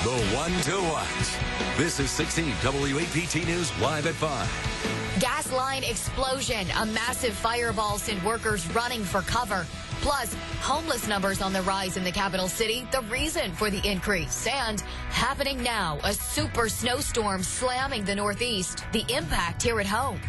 The one to watch. This is 16 WAPT News live at 5. Gas line explosion. A massive fireball sent workers running for cover. Plus, homeless numbers on the rise in the capital city, the reason for the increase. And happening now, a super snowstorm slamming the Northeast. The impact here at home.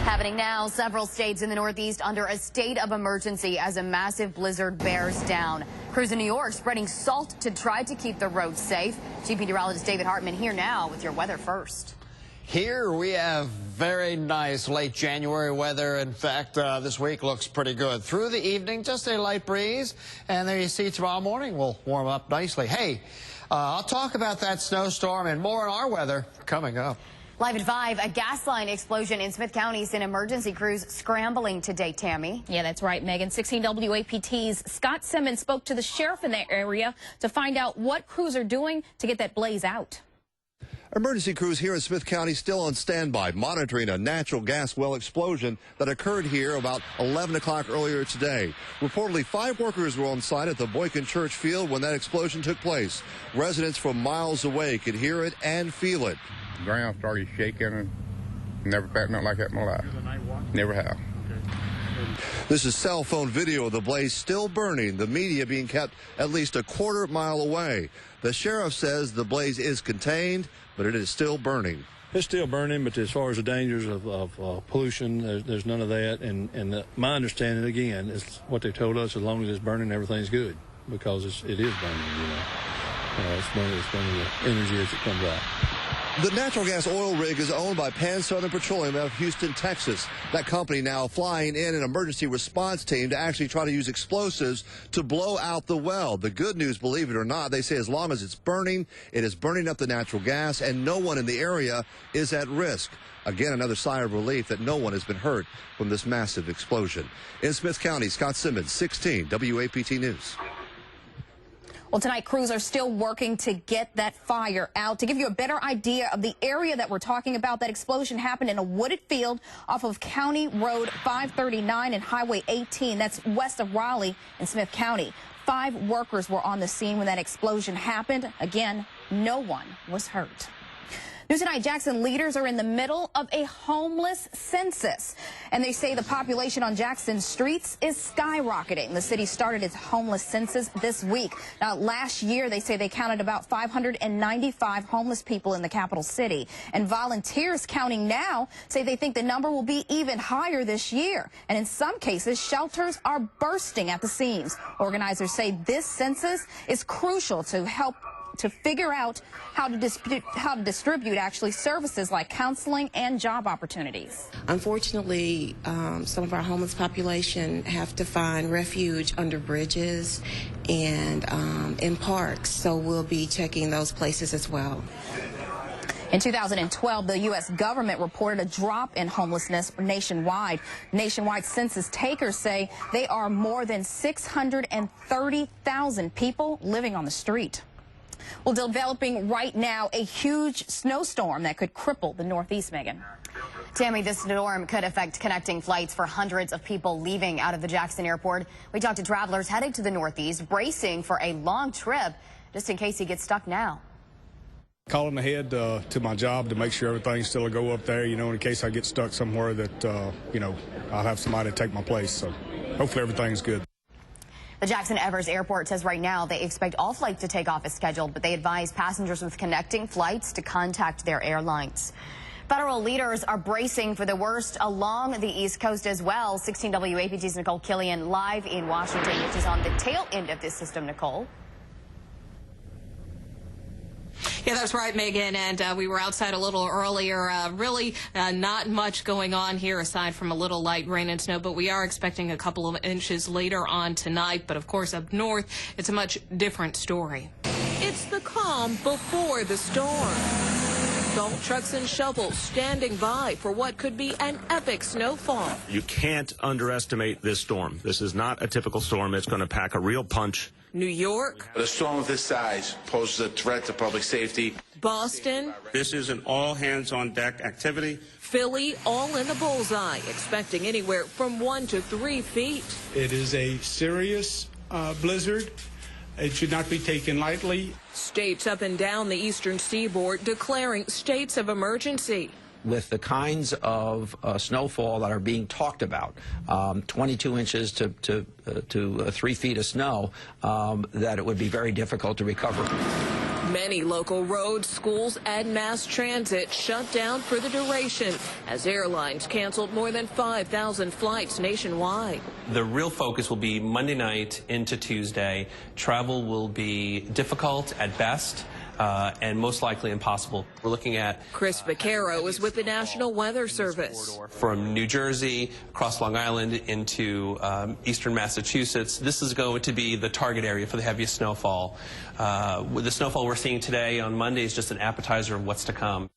Happening now, several states in the Northeast under a state of emergency as a massive blizzard bears down. Crews in New York spreading salt to try to keep the roads safe. GP meteorologist David Hartman here now with your weather first. Here we have very nice late January weather. In fact, this week looks pretty good. Through the evening, just a light breeze. And there you see tomorrow morning will warm up nicely. Hey, I'll talk about that snowstorm and more on our weather coming up. Live at 5, a gas line explosion in Smith County sent emergency crews scrambling today, Tammy. Yeah, that's right, Megan. 16 WAPT's Scott Simmons spoke to the sheriff in that area to find out what crews are doing to get that blaze out. Emergency crews here in Smith County still on standby, monitoring a natural gas well explosion that occurred here about 11 o'clock earlier today. Reportedly, 5 workers were on site at the Boykin Church field when that explosion took place. Residents from miles away could hear it and feel it. The ground started shaking and never felt nothing like that in my life. Never have. This is cell phone video of the blaze still burning, the media being kept at least a quarter mile away. The sheriff says the blaze is contained, but it is still burning. It's still burning, but as far as the dangers of pollution, there's none of that. And my understanding, again, is what they told us, as long as it's burning, everything's good, because it is burning, you know. It's burning the energy as it comes out. The natural gas oil rig is owned by Pan Southern Petroleum out of Houston, Texas. That company now flying in an emergency response team to actually try to use explosives to blow out the well. The good news, believe it or not, they say as long as it's burning, it is burning up the natural gas, and no one in the area is at risk. Again, another sigh of relief that no one has been hurt from this massive explosion. In Smith County, Scott Simmons, 16 WAPT News. Well, tonight, crews are still working to get that fire out. To give you a better idea of the area that we're talking about, that explosion happened in a wooded field off of County Road 539 and Highway 18. That's west of Raleigh in Smith County. 5 workers were on the scene when that explosion happened. Again, no one was hurt. News tonight, Jackson leaders are in the middle of a homeless census, and they say the population on Jackson streets is skyrocketing. The city started its homeless census this week. Now, last year, they say they counted about 595 homeless people in the capital city, and volunteers counting now say they think the number will be even higher this year. And in some cases, shelters are bursting at the seams. Organizers say this census is crucial to help to figure out how to distribute actually services like counseling and job opportunities. Unfortunately, some of our homeless population have to find refuge under bridges and in parks, so we'll be checking those places as well. In 2012, the U.S. government reported a drop in homelessness nationwide. Nationwide census takers say they are more than 630,000 people living on the street. Well, developing right now a huge snowstorm that could cripple the Northeast, Megan. Tammy, this storm could affect connecting flights for hundreds of people leaving out of the Jackson airport. We talked to travelers heading to the Northeast, bracing for a long trip, just in case he gets stuck now. Calling ahead to my job to make sure everything's still a go up there, you know, in case I get stuck somewhere that, you know, I'll have somebody to take my place. So hopefully everything's good. The Jackson Evers Airport says right now they expect all flights to take off as scheduled, but they advise passengers with connecting flights to contact their airlines. Federal leaders are bracing for the worst along the East Coast as well. 16 WAPT's Nicole Killian live in Washington, which is on the tail end of this system. Nicole. Yeah, that's right, Megan, and we were outside a little earlier. Really not much going on here aside from a little light rain and snow, but we are expecting a couple of inches later on tonight. But, of course, up north, it's a much different story. It's the calm before the storm. Salt trucks and shovels standing by for what could be an epic snowfall. You can't underestimate this storm. This is not a typical storm. It's going to pack a real punch. New York. A storm of this size poses a threat to public safety. Boston. This is an all-hands-on-deck activity. Philly, all in the bullseye, expecting anywhere from 1 to 3 feet. It is a serious blizzard. It should not be taken lightly. States up and down the eastern seaboard declaring states of emergency. With the kinds of snowfall that are being talked about, 22 inches to 3 feet of snow, that it would be very difficult to recover. Many local roads, schools, and mass transit shut down for the duration as airlines canceled more than 5,000 flights nationwide. The real focus will be Monday night into Tuesday. Travel will be difficult at best. And most likely impossible. We're looking at Chris Vaquero is with the National Weather Service. From New Jersey across Long Island into eastern Massachusetts. This is going to be the target area for the heaviest snowfall. The snowfall we're seeing today on Monday is just an appetizer of what's to come.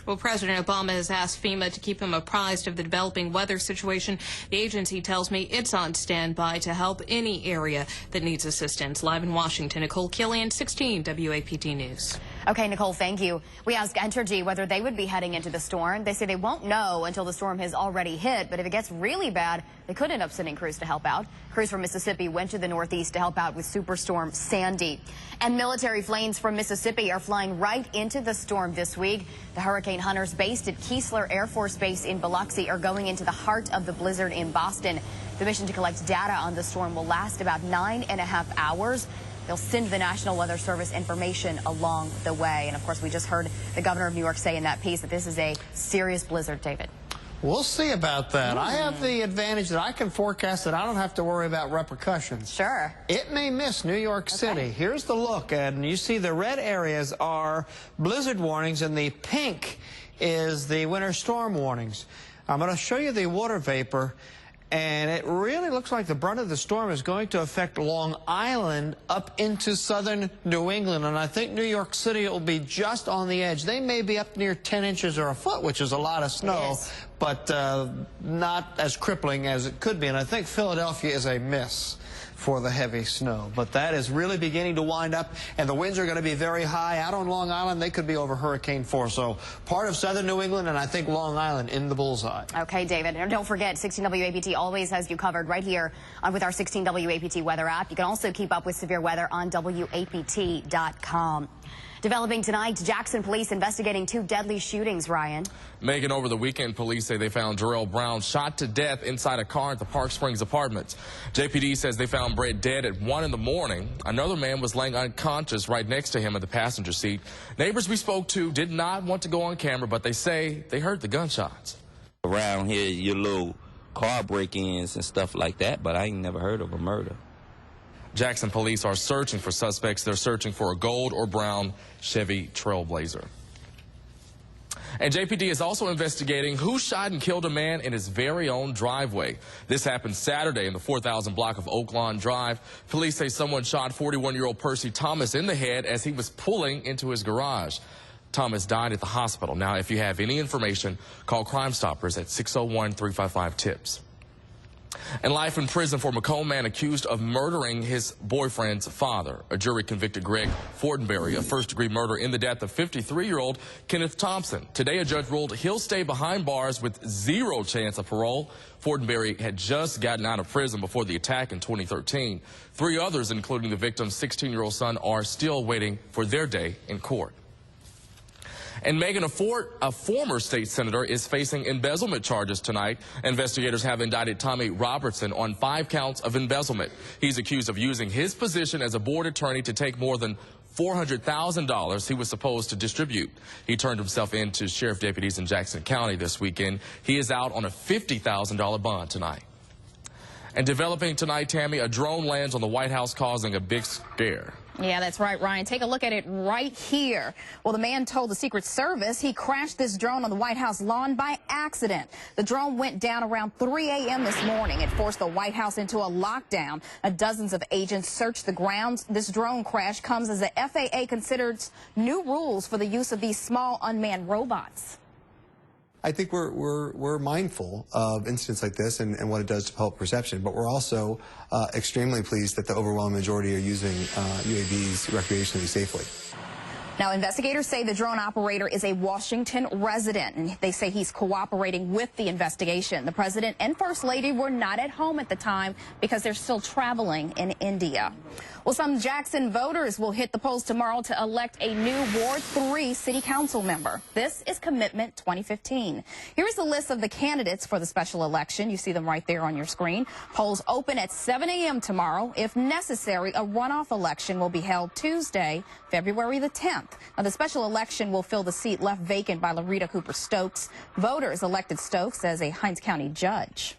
Well, President Obama has asked FEMA to keep him apprised of the developing weather situation. The agency tells me it's on standby to help any area that needs assistance. Live in Washington, Nicole Killian, 16 WAPT News. Okay, Nicole, thank you. We asked Entergy whether they would be heading into the storm. They say they won't know until the storm has already hit, but if it gets really bad, they could end up sending crews to help out. Crews from Mississippi went to the Northeast to help out with Superstorm Sandy. And military planes from Mississippi are flying right into the storm this week. The hurricane hunters based at Keesler Air Force Base in Biloxi are going into the heart of the blizzard in Boston. The mission to collect data on the storm will last about 9.5 hours. They'll send the National Weather Service information along the way. And of course, we just heard the governor of New York say in that piece that this is a serious blizzard, David. We'll see about that. I have the advantage that I can forecast that I don't have to worry about repercussions. Sure. It may miss New York City. Okay. Here's the look, and you see the red areas are blizzard warnings, and the pink is the winter storm warnings. I'm going to show you the water vapor, and it really looks like the brunt of the storm is going to affect Long Island up into southern New England. And I think New York City will be just on the edge. They may be up near 10 inches or a foot, which is a lot of snow, but not as crippling as it could be. And I think Philadelphia is a miss for the heavy snow. But that is really beginning to wind up, and the winds are going to be very high. Out on Long Island, they could be over Hurricane 4. So part of southern New England, and I think Long Island in the bullseye. Okay, David. And don't forget, 16 WAPT always has you covered right here with our 16 WAPT weather app. You can also keep up with severe weather on WAPT.com. Developing tonight, Jackson police investigating 2 deadly shootings, Ryan. Megan, over the weekend, police say they found Jarrell Brown shot to death inside a car at the Park Springs apartments. JPD says they found Brett dead at 1 in the morning. Another man was laying unconscious right next to him in the passenger seat. Neighbors we spoke to did not want to go on camera, but they say they heard the gunshots. Around here, your little car break-ins and stuff like that, but I ain't never heard of a murder. Jackson police are searching for suspects. They're searching for a gold or brown Chevy Trailblazer. And JPD is also investigating who shot and killed a man in his very own driveway. This happened Saturday in the 4000 block of Oaklawn Drive. Police say someone shot 41-year-old Percy Thomas in the head as he was pulling into his garage. Thomas died at the hospital. Now, if you have any information, call Crime Stoppers at 601-355-TIPS. And life in prison for Macomb man accused of murdering his boyfriend's father. A jury convicted Greg Fortenberry of first-degree murder in the death of 53-year-old Kenneth Thompson. Today, a judge ruled he'll stay behind bars with 0 chance of parole. Fortenberry had just gotten out of prison before the attack in 2013. 3 others, including the victim's 16-year-old son, are still waiting for their day in court. And Megan, a former state senator, is facing embezzlement charges tonight. Investigators have indicted Tommy Robertson on 5 counts of embezzlement. He's accused of using his position as a board attorney to take more than $400,000 he was supposed to distribute. He turned himself in to sheriff deputies in Jackson County this weekend. He is out on a $50,000 bond tonight. And developing tonight, Tammy, a drone lands on the White House causing a big scare. Yeah, that's right, Ryan. Take a look at it right here. Well, the man told the Secret Service he crashed this drone on the White House lawn by accident. The drone went down around 3 a.m. this morning. It forced the White House into a lockdown. Dozens of agents searched the grounds. This drone crash comes as the FAA considers new rules for the use of these small unmanned robots. I think we're mindful of incidents like this and what it does to public perception, but we're also extremely pleased that the overwhelming majority are using UAVs recreationally safely. Now, investigators say the drone operator is a Washington resident, and they say he's cooperating with the investigation. The president and first lady were not at home at the time because they're still traveling in India. Well, some Jackson voters will hit the polls tomorrow to elect a new Ward 3 city council member. This is Commitment 2015. Here is the list of the candidates for the special election. You see them right there on your screen. Polls open at 7 a.m. tomorrow. If necessary, a runoff election will be held Tuesday, February the 10th. Now, the special election will fill the seat left vacant by Larita Cooper Stokes. Voters elected Stokes as a Hinds County judge.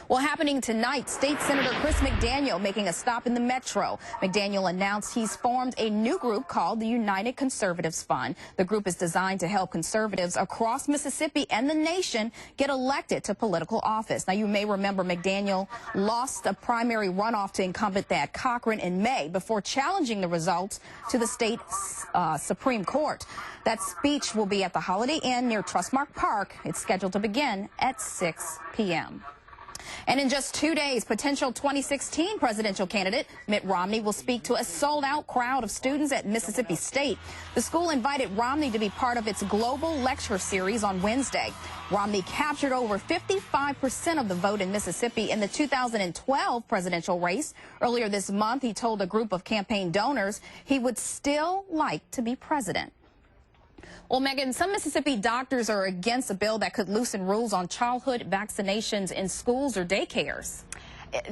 Well, happening tonight, State Senator Chris McDaniel making a stop in the Metro. McDaniel announced he's formed a new group called the United Conservatives Fund. The group is designed to help conservatives across Mississippi and the nation get elected to political office. Now, you may remember McDaniel lost a primary runoff to incumbent Thad Cochran in May before challenging the results to the state Supreme Court. That speech will be at the Holiday Inn near Trustmark Park. It's scheduled to begin at 6 p.m. And in just 2 days, potential 2016 presidential candidate Mitt Romney will speak to a sold-out crowd of students at Mississippi State. The school invited Romney to be part of its global lecture series on Wednesday. Romney captured over 55% of the vote in Mississippi in the 2012 presidential race. Earlier this month, he told a group of campaign donors he would still like to be president. Well, Megan, some Mississippi doctors are against a bill that could loosen rules on childhood vaccinations in schools or daycares.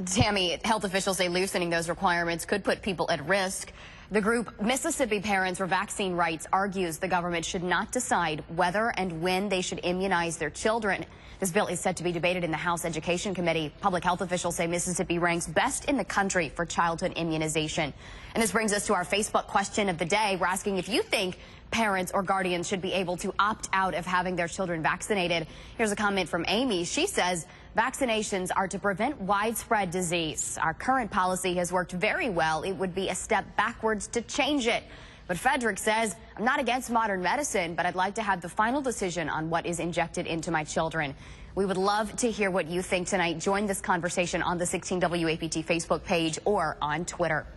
Tammy, health officials say loosening those requirements could put people at risk. The group Mississippi Parents for Vaccine Rights argues the government should not decide whether and when they should immunize their children. This bill is set to be debated in the House Education Committee. Public health officials say Mississippi ranks best in the country for childhood immunization. And this brings us to our Facebook question of the day. We're asking if you think parents or guardians should be able to opt out of having their children vaccinated. Here's a comment from Amy. She says vaccinations are to prevent widespread disease. Our current policy has worked very well. It would be a step backwards to change it. But Frederick says, I'm not against modern medicine, but I'd like to have the final decision on what is injected into my children. We would love to hear what you think tonight. Join this conversation on the 16 WAPT Facebook page or on Twitter.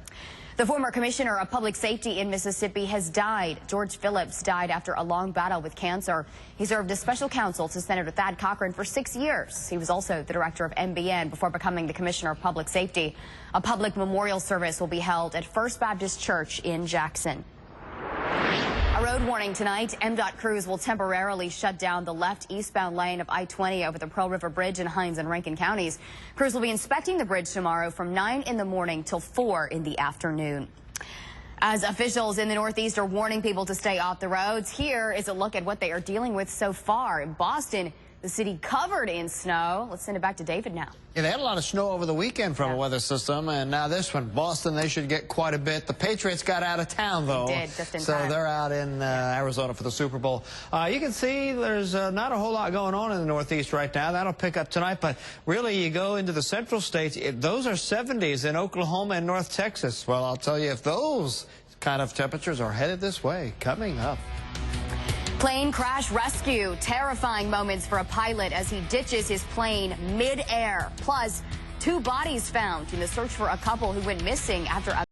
The former commissioner of public safety in Mississippi has died. George Phillips died after a long battle with cancer. He served as special counsel to Senator Thad Cochran for 6 years. He was also the director of MBN before becoming the commissioner of public safety. A public memorial service will be held at First Baptist Church in Jackson. A road warning tonight. MDOT crews will temporarily shut down the left eastbound lane of I-20 over the Pearl River Bridge in Hinds and Rankin counties. Crews will be inspecting the bridge tomorrow from 9 in the morning till 4 in the afternoon. As officials in the Northeast are warning people to stay off the roads, here is a look at what they are dealing with so far. In Boston, the city covered in snow. Let's send it back to David now. Yeah, they had a lot of snow over the weekend from a weather system, and now this one, Boston, they should get quite a bit. The Patriots got out of town, though. They did, just in so time. They're out in Arizona for the Super Bowl. You can see there's not a whole lot going on in the Northeast right now. That'll pick up tonight, but really you go into the central states, those are 70s in Oklahoma and North Texas. Well, I'll tell you, if those kind of temperatures are headed this way, coming up. Plane crash rescue. Terrifying moments for a pilot as he ditches his plane mid-air. Plus, 2 bodies found in the search for a couple who went missing after a